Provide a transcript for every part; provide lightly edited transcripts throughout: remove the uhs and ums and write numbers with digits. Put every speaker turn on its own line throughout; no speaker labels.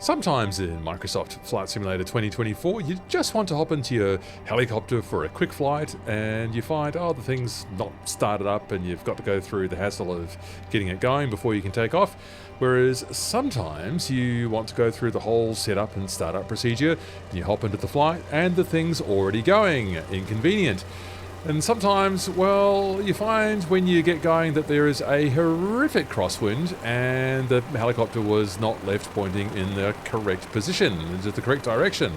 Sometimes in Microsoft Flight Simulator 2024, you just want to hop into your helicopter for a quick flight and you find, oh, the thing's not started up and you've got to go through the hassle of getting it going before you can take off. Whereas sometimes you want to go through the whole setup and startup procedure and you hop into the flight and the thing's already going. Inconvenient. And sometimes, well, you find when you get going that there is a horrific crosswind and the helicopter was not left pointing in the correct position, into the correct direction.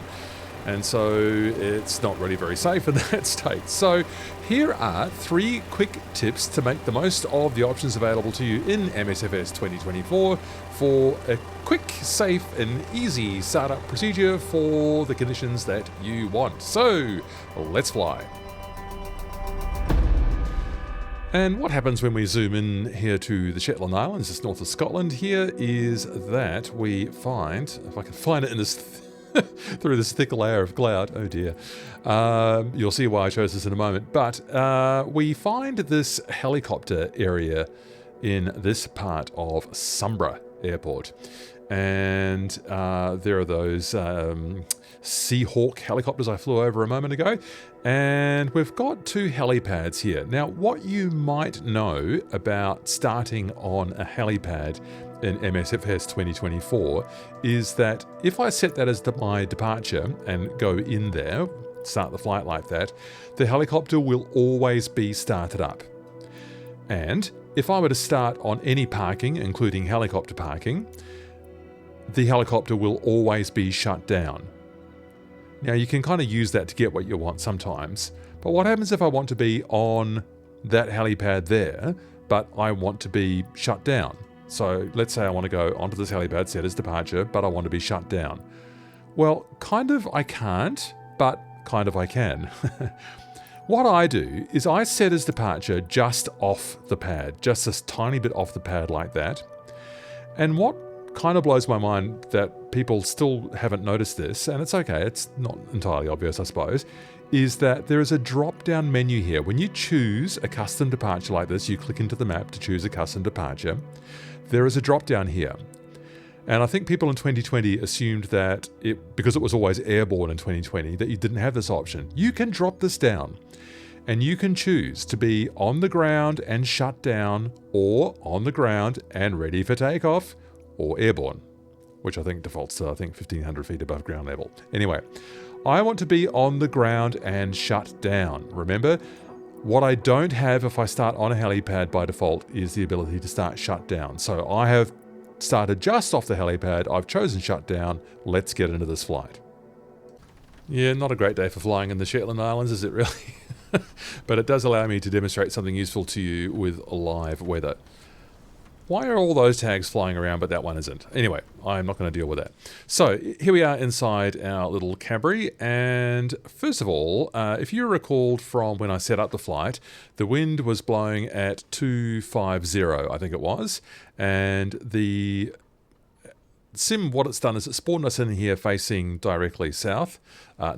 And so it's not really very safe in that state. So here are 3 quick tips to make the most of the options available to you in MSFS 2024 for a quick, safe and easy startup procedure for the conditions that you want. So let's fly. And what happens when we zoom in here to the Shetland Islands, just north of Scotland, here is that we find, if I can find it in this through this thick layer of cloud, oh dear, you'll see why I chose this in a moment, but we find this helicopter area in this part of Sunborough Airport. And there are those Seahawk helicopters I flew over a moment ago, and we've got 2 helipads here. Now, what you might know about starting on a helipad in MSFS 2024 is that if I set that as my departure and go in there, start the flight like that, the helicopter will always be started up. And if I were to start on any parking, including helicopter parking, the helicopter will always be shut down. Now, you can kind of use that to get what you want sometimes, but what happens if I want to be on that helipad there, but I want to be shut down? So let's say I want to go onto this helipad, set as departure, but I want to be shut down. Well, kind of I can't, but kind of I can. What I do is I set as departure just off the pad, just a tiny bit off the pad like that. And what kind of blows my mind that people still haven't noticed this, and it's okay, it's not entirely obvious I suppose, is that there is a drop-down menu here. When you choose a custom departure like this, you click into the map to choose a custom departure, there is a drop-down here. And I think people in 2020 assumed that, because it was always airborne in 2020, that you didn't have this option. You can drop this down, and you can choose to be on the ground and shut down, or on the ground and ready for takeoff, or airborne, which I think defaults to, 1,500 feet above ground level. Anyway, I want to be on the ground and shut down. Remember, what I don't have if I start on a helipad by default is the ability to start shut down. So I have started just off the helipad, I've chosen shut down, let's get into this flight. Yeah, not a great day for flying in the Shetland Islands, is it really? But it does allow me to demonstrate something useful to you with live weather. Why are all those tags flying around but that one isn't? Anyway, I'm not going to deal with that. So here we are inside our little Cabri, and first of all, if you recalled from when I set up the flight, the wind was blowing at 250, I think it was, and the sim, what it's done is it spawned us in here facing directly south,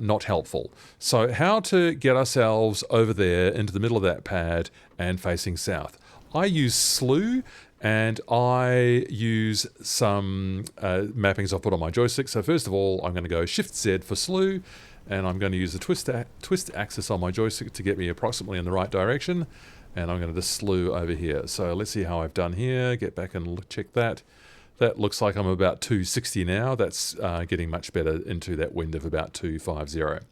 not helpful. So how to get ourselves over there into the middle of that pad and facing south? I use Slew, and I use some mappings I've put on my joystick. So first of all, I'm going to go Shift-Z for Slew, and I'm going to use the twist axis on my joystick to get me approximately in the right direction, and I'm going to just slew over here. So let's see how I've done here. Get back and check that. That looks like I'm about 260 now. That's getting much better into that wind of about 250.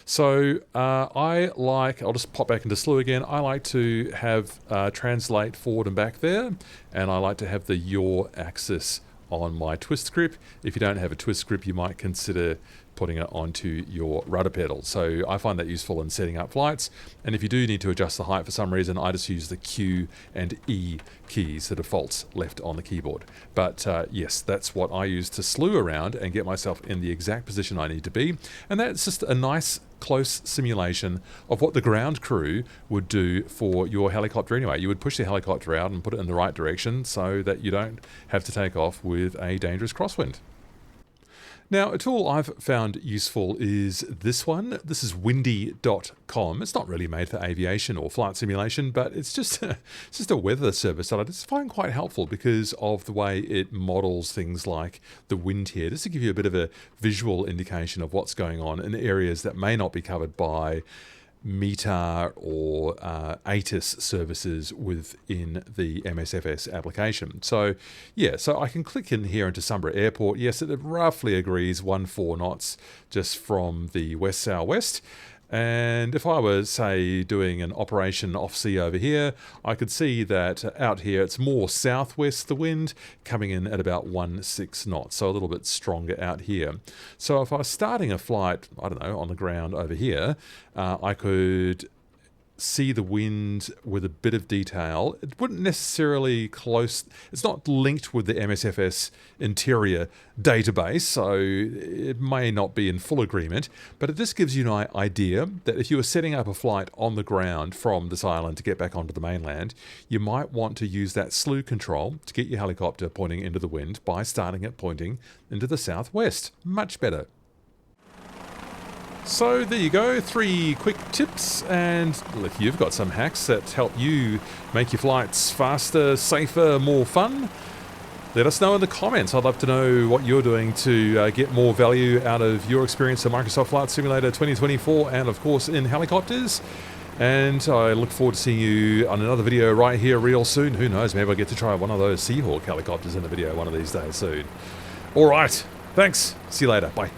So I'll just pop back into Slew again. I like to have translate forward and back there, and I like to have the yaw axis on my twist grip. If you don't have a twist grip, you might consider putting it onto your rudder pedal. So I find that useful in setting up flights. And if you do need to adjust the height for some reason, I just use the Q and E keys, the defaults left on the keyboard. But yes, that's what I use to slew around and get myself in the exact position I need to be. And that's just a nice close simulation of what the ground crew would do for your helicopter anyway. You would push the helicopter out and put it in the right direction so that you don't have to take off with a dangerous crosswind. Now, a tool I've found useful is this one. This is windy.com. It's not really made for aviation or flight simulation, but it's just a weather service that I just find quite helpful because of the way it models things like the wind here, just to give you a bit of a visual indication of what's going on in areas that may not be covered by METAR or ATIS services within the MSFS application. So yeah, so I can click in here into Sunbury Airport. Yes, it roughly agrees 14 knots just from the west-southwest. And if I was, say, doing an operation off-sea over here, I could see that out here it's more southwest, the wind, coming in at about 16 knots, so a little bit stronger out here. So if I was starting a flight, I don't know, on the ground over here, I could see the wind with a bit of detail. It wouldn't necessarily it's not linked with the MSFS interior database, so it may not be in full agreement, but it just gives you an idea that if you were setting up a flight on the ground from this island to get back onto the mainland, you might want to use that slew control to get your helicopter pointing into the wind by starting it pointing into the southwest. Much better. So there you go, 3 quick tips, and if you've got some hacks that help you make your flights faster, safer, more fun, let us know in the comments. I'd love to know what you're doing to get more value out of your experience of Microsoft Flight Simulator 2024 and of course in helicopters. And I look forward to seeing you on another video right here real soon. Who knows, maybe I'll get to try one of those Seahawk helicopters in a video one of these days soon. Alright, thanks, see you later, bye.